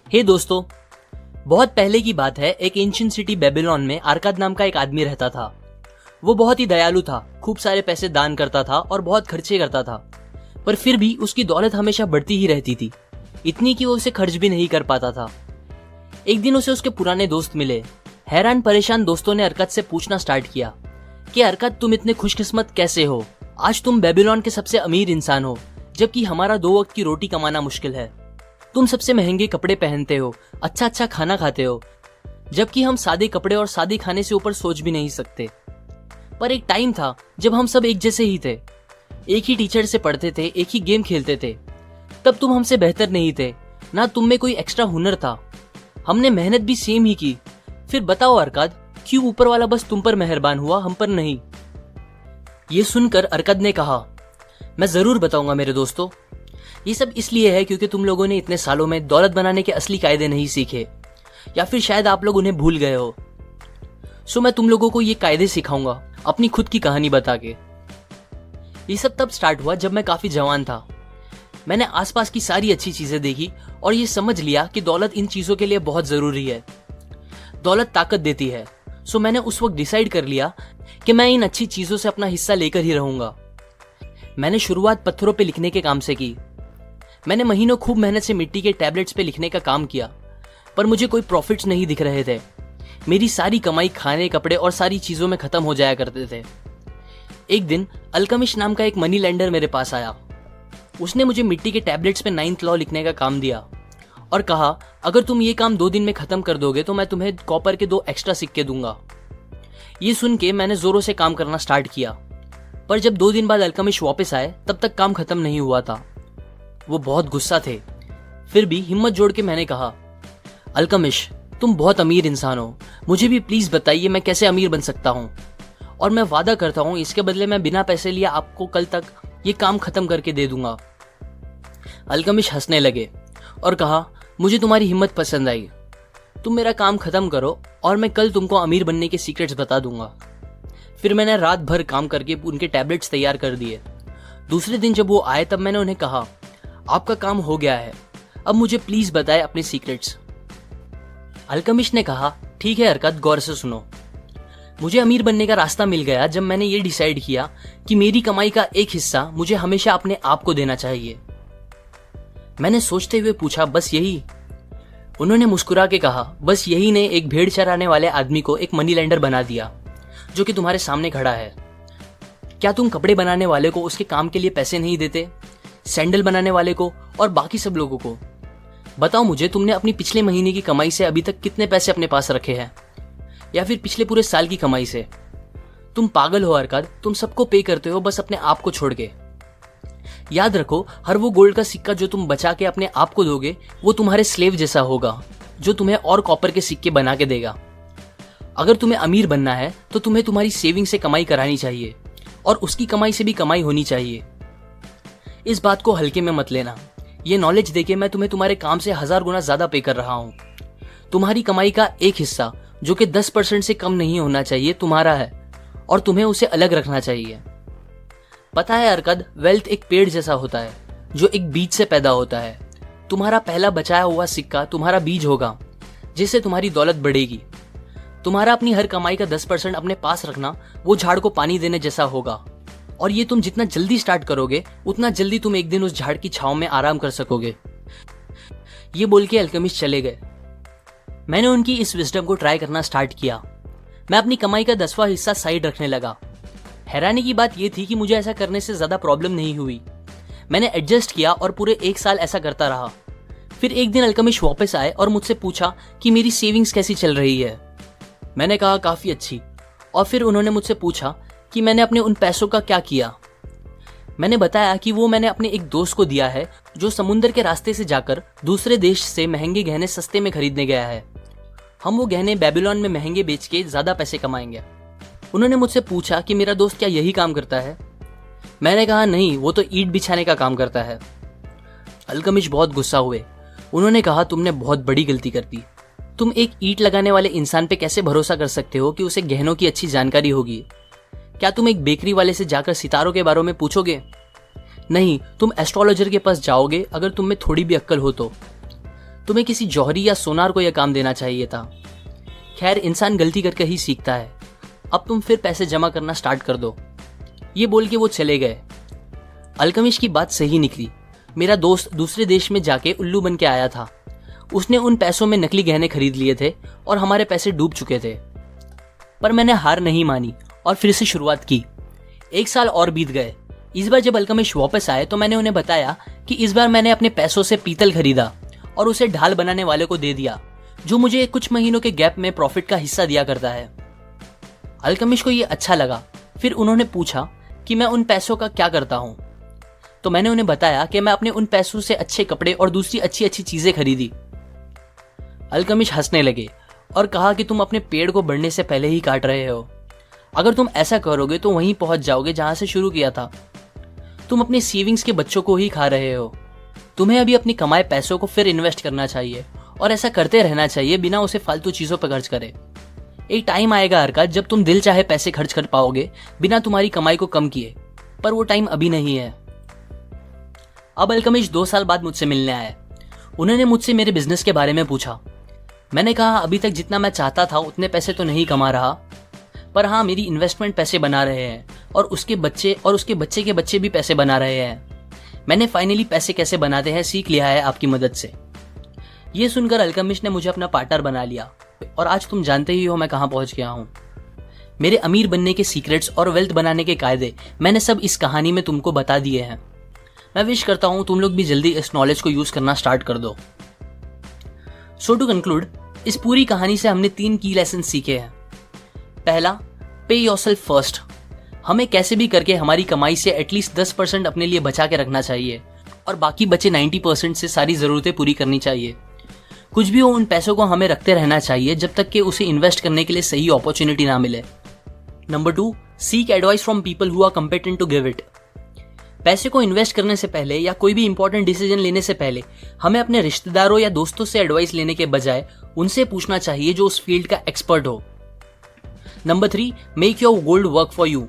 हे दोस्तों, बहुत पहले की बात है। एक एंशिएंट सिटी बेबीलोन में अरकाद नाम का एक आदमी रहता था। वो बहुत ही दयालु था, खूब सारे पैसे दान करता था और बहुत खर्चे करता था, पर फिर भी उसकी दौलत हमेशा बढ़ती ही रहती थी, इतनी कि वो उसे खर्च भी नहीं कर पाता था। एक दिन उसे उसके पुराने दोस्त मिले। हैरान परेशान दोस्तों ने अरकाद से पूछना स्टार्ट किया कि अरकाद, तुम इतने खुशकिस्मत कैसे हो? आज तुम बेबीलोन के सबसे अमीर इंसान हो, जबकि हमारा 2 वक्त की रोटी कमाना मुश्किल है। तुम सबसे महंगे कपड़े पहनते हो, अच्छा अच्छा खाना खाते हो, जबकि हम सादे कपड़े और सादे खाने से ऊपर सोच भी नहीं सकते। पर एक टाइम था जब हम सब एक जैसे ही थे, एक ही टीचर से पढ़ते थे, एक ही गेम खेलते थे। तब तुम हमसे बेहतर नहीं थे, ना तुम में कोई एक्स्ट्रा हुनर था। हमने मेहनत भी सेम ही की। फिर बताओ अरकाद, क्यों ऊपर वाला बस तुम पर मेहरबान हुआ, हम पर नहीं? ये सुनकर अरकाद ने कहा, मैं जरूर बताऊंगा मेरे दोस्तों। ये सब इसलिए है क्योंकि तुम लोगों ने इतने सालों में दौलत बनाने के असली कायदे नहीं सीखे, या फिर शायद आप लोग उन्हें भूल गए हो। सो मैं तुम लोगों को ये कायदे सिखाऊंगा अपनी खुद की कहानी बता के। ये सब तब स्टार्ट हुआ जब मैं काफी जवान था। मैंने आसपास की सारी अच्छी चीजें देखी और ये समझ लिया कि दौलत इन चीजों के लिए बहुत जरूरी है। दौलत ताकत देती है। सो मैंने उस वक्त डिसाइड कर लिया कि मैं इन अच्छी चीजों से अपना हिस्सा लेकर ही रहूंगा। मैंने शुरुआत पत्थरों पे लिखने के काम से की। मैंने महीनों खूब मेहनत से मिट्टी के टैबलेट्स पे लिखने का काम किया, पर मुझे कोई प्रॉफिट्स नहीं दिख रहे थे। मेरी सारी कमाई खाने, कपड़े और सारी चीजों में खत्म हो जाया करते थे। एक दिन अल्केमिस्ट नाम का एक मनी लेंडर मेरे पास आया। उसने मुझे मिट्टी के टैबलेट्स पे 9th लॉ लिखने का काम दिया और कहा, अगर तुम ये काम 2 दिन में खत्म कर दोगे तो मैं तुम्हें कॉपर के 2 एक्स्ट्रा सिक्के दूंगा। ये सुन के मैंने जोरों से काम करना स्टार्ट किया, पर जब 2 दिन बाद अल्केमिस्ट वापस आए तब तक काम खत्म नहीं हुआ था। वो बहुत गुस्सा थे। फिर भी हिम्मत जोड़ के मैंने कहा, अल्केमिस्ट, तुम बहुत अमीर इंसान हो, मुझे भी प्लीज बताइए मैं कैसे अमीर बन सकता हूँ, और मैं वादा करता हूँ इसके बदले मैं बिना पैसे लिए आपको कल तक ये काम खत्म करके दे दूंगा। अल्केमिस्ट हंसने लगे और कहा, मुझे तुम्हारी हिम्मत पसंद आई। तुम मेरा काम खत्म करो और मैं कल तुमको अमीर बनने के सीक्रेट्स बता दूंगा। फिर मैंने रात भर काम करके उनके टैबलेट्स तैयार कर दिए। दूसरे दिन जब वो आए तब मैंने उन्हें कहा, आपका काम हो गया है, अब मुझे प्लीज बताएं अपने सीक्रेट्स। अल्केमिस्ट ने कहा, ठीक है अरकाद, गौर से सुनो। मुझे अमीर बनने का रास्ता मिल गया जब मैंने ये डिसाइड किया कि मेरी कमाई का एक हिस्सा मुझे हमेशा अपने आप को देना चाहिए। मैंने सोचते हुए पूछा, बस यही? उन्होंने मुस्कुरा के कहा, बस यही ने एक भेड़ चराने वाले आदमी को एक मनी लेंडर बना दिया, जो कि तुम्हारे सामने खड़ा है। क्या तुम कपड़े बनाने वाले को उसके काम के लिए पैसे नहीं देते, सैंडल बनाने वाले को और बाकी सब लोगों को? बताओ मुझे, तुमने अपनी पिछले महीने की कमाई से अभी तक कितने पैसे अपने पास रखे हैं, या फिर पिछले पूरे साल की कमाई से? तुम पागल हो अरकाद, तुम सबको पे करते हो बस अपने आप को छोड़ के। याद रखो, हर वो गोल्ड का सिक्का जो तुम बचा के अपने आप को दोगे वो तुम्हारे स्लेव जैसा होगा, जो तुम्हें और कॉपर के सिक्के बना के देगा। अगर तुम्हें अमीर बनना है तो तुम्हें तुम्हारी सेविंग से कमाई करानी चाहिए और उसकी कमाई से भी कमाई होनी चाहिए। इस बात को हल्के में मत लेना। ये नॉलेज देके मैं तुम्हें तुम्हारे काम से 1000 गुना ज्यादा पे कर रहा हूँ। तुम्हारी कमाई का एक हिस्सा, जो कि 10% से कम नहीं होना चाहिए, तुम्हारा है और तुम्हें उसे अलग रखना चाहिए। पता है अरकाद, वेल्थ एक पेड़ जैसा होता है जो एक बीज से पैदा होता है। तुम्हारा पहला बचाया हुआ सिक्का तुम्हारा बीज होगा, जिससे तुम्हारी दौलत बढ़ेगी। तुम्हारा अपनी हर कमाई का 10% अपने पास रखना वो झाड़ को पानी देने जैसा होगा, और ये तुम जितना जल्दी स्टार्ट करोगे उतना जल्दी तुम एक दिन उस झाड़ की छांव में आराम कर सकोगे। ये बोल के अल्केमिस्ट चले गए। मैंने उनकी इस विजडम को ट्राई करना स्टार्ट किया। मैं अपनी कमाई का 10वां हिस्सा साइड रखने लगा। हैरानी की बात यह थी कि मुझे ऐसा करने से ज्यादा प्रॉब्लम नहीं हुई। मैंने एडजस्ट किया और पूरे 1 साल ऐसा करता रहा। फिर एक दिन अल्केमिस्ट वापस आए और मुझसे पूछा कि मेरी सेविंग्स कैसी चल रही है। मैंने कहा, काफी अच्छी। और फिर उन्होंने मुझसे पूछा कि मैंने अपने उन पैसों का क्या किया। मैंने बताया कि वो मैंने अपने एक दोस्त को दिया है जो समुद्र के रास्ते से जाकर दूसरे देश से महंगे गहने सस्ते में खरीदने गया है। हम वो गहने बेबीलोन में महंगे बेच के ज्यादा पैसे कमाएंगे। उन्होंने मुझसे पूछा कि मेरा दोस्त क्या यही काम करता है। मैंने कहा, नहीं, वो तो ईंट बिछाने का काम करता है। अल्केमिस्ट बहुत गुस्सा हुए। उन्होंने कहा, तुमने बहुत बड़ी गलती कर दी। तुम एक ईंट लगाने वाले इंसान पे कैसे भरोसा कर सकते हो कि उसे गहनों की अच्छी जानकारी होगी? क्या तुम एक बेकरी वाले से जाकर सितारों के बारे में पूछोगे? नहीं, तुम एस्ट्रोलॉजर के पास जाओगे अगर तुम में थोड़ी भी अक्ल हो तो। तुम्हें किसी जौहरी या सोनार को यह काम देना चाहिए था। खैर, इंसान गलती करके ही सीखता है। अब तुम फिर पैसे जमा करना स्टार्ट कर दो। ये बोल के वो चले गए। अल्केमिस्ट की बात सही निकली। मेरा दोस्त दूसरे देश में जाके उल्लू बन के आया था। उसने उन पैसों में नकली गहने खरीद लिए थे और हमारे पैसे डूब चुके थे। पर मैंने हार नहीं मानी और फिर से शुरुआत की। 1 साल और बीत गए। इस बार जब अल्केमिस्ट वापस आए तो मैंने उन्हें बताया कि इस बार मैंने अपने पैसों से पीतल खरीदा और उसे ढाल बनाने वाले को दे दिया, जो मुझे कुछ महीनों के गैप में प्रॉफिट का हिस्सा दिया करता है। अल्केमिस्ट को ये अच्छा लगा। फिर उन्होंने पूछा कि मैं उन पैसों का क्या करता हूं। तो मैंने उन्हें बताया कि मैं अपने उन पैसों से अच्छे कपड़े और दूसरी अच्छी अच्छी चीजें खरीदी। अल्केमिस्ट हंसने लगे और कहा कि तुम अपने पेड़ को बढ़ने से पहले ही काट रहे हो। अगर तुम ऐसा करोगे तो वहीं पहुंच जाओगे जहां से शुरू किया था। तुम अपने सेविंग्स के बच्चों को ही खा रहे हो। तुम्हें अभी अपनी कमाए पैसों को फिर इन्वेस्ट करना चाहिए और ऐसा करते रहना चाहिए बिना उसे फालतू चीजों पर खर्च करे। एक टाइम आएगा अरकाद जब तुम दिल चाहे पैसे खर्च कर पाओगे बिना तुम्हारी कमाई को कम किए, पर वो टाइम अभी नहीं है। अब अल्केमिस्ट 2 साल बाद मुझसे मिलने आए। उन्होंने मुझसे मेरे बिजनेस के बारे में पूछा। मैंने कहा अभी तक जितना मैं चाहता था उतने पैसे तो नहीं कमा रहा, पर हाँ, मेरी इन्वेस्टमेंट पैसे बना रहे हैं और उसके बच्चे के बच्चे भी पैसे बना रहे हैं। मैंने फाइनली पैसे कैसे बनाते हैं सीख लिया है आपकी मदद से। ये सुनकर अल्केमिस्ट ने मुझे अपना पार्टनर बना लिया और आज तुम जानते ही हो मैं कहां पहुंच गया हूं। मेरे अमीर बनने के सीक्रेट्स और वेल्थ बनाने के कायदे मैंने सब इस कहानी में तुमको बता दिए हैं। मैं विश करता हूं तुम लोग भी जल्दी इस नॉलेज को यूज करना स्टार्ट कर दो। सो टू कंक्लूड, इस पूरी कहानी से हमने 3 की लेसन सीखे हैं। पहला, पे योरसेल्फ फर्स्ट। हमें कैसे भी करके हमारी कमाई से एटलीस्ट 10% अपने लिए बचा के रखना चाहिए और बाकी बचे 90% से सारी जरूरतें पूरी करनी चाहिए। कुछ भी हो, उन पैसों को हमें रखते रहना चाहिए जब तक कि उसे इन्वेस्ट करने के लिए सही अपॉर्चुनिटी ना मिले। Number 2, seek advice from people who are competent to give it. पैसे को इन्वेस्ट करने से पहले या कोई भी इंपॉर्टेंट डिसीजन लेने से पहले हमें अपने रिश्तेदारों या दोस्तों से एडवाइस लेने के बजाय उनसे पूछना चाहिए जो उस फील्ड का एक्सपर्ट हो। Number 3, make your gold work for you.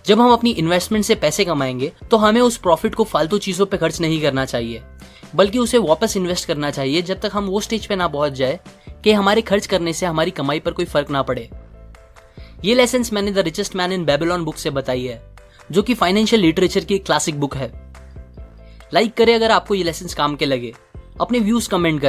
जब हम अपनी इन्वेस्टमेंट से पैसे कमाएंगे तो हमें उस प्रॉफिट को फालतू चीजों पे खर्च नहीं करना चाहिए, बल्कि उसे वापस इन्वेस्ट करना चाहिए जब तक हम वो स्टेज पे ना पहुंच जाए कि हमारे खर्च करने से हमारी कमाई पर कोई फर्क ना पड़े। ये लेसन्स मैंने the richest man in Babylon book से बताई है, जो कि फाइनेंशियल लिटरेचर की क्लासिक बुक है। लाइक करें अगर आपको ये लेसन्स काम के लगे। अपने व्यूज कमेंट करें।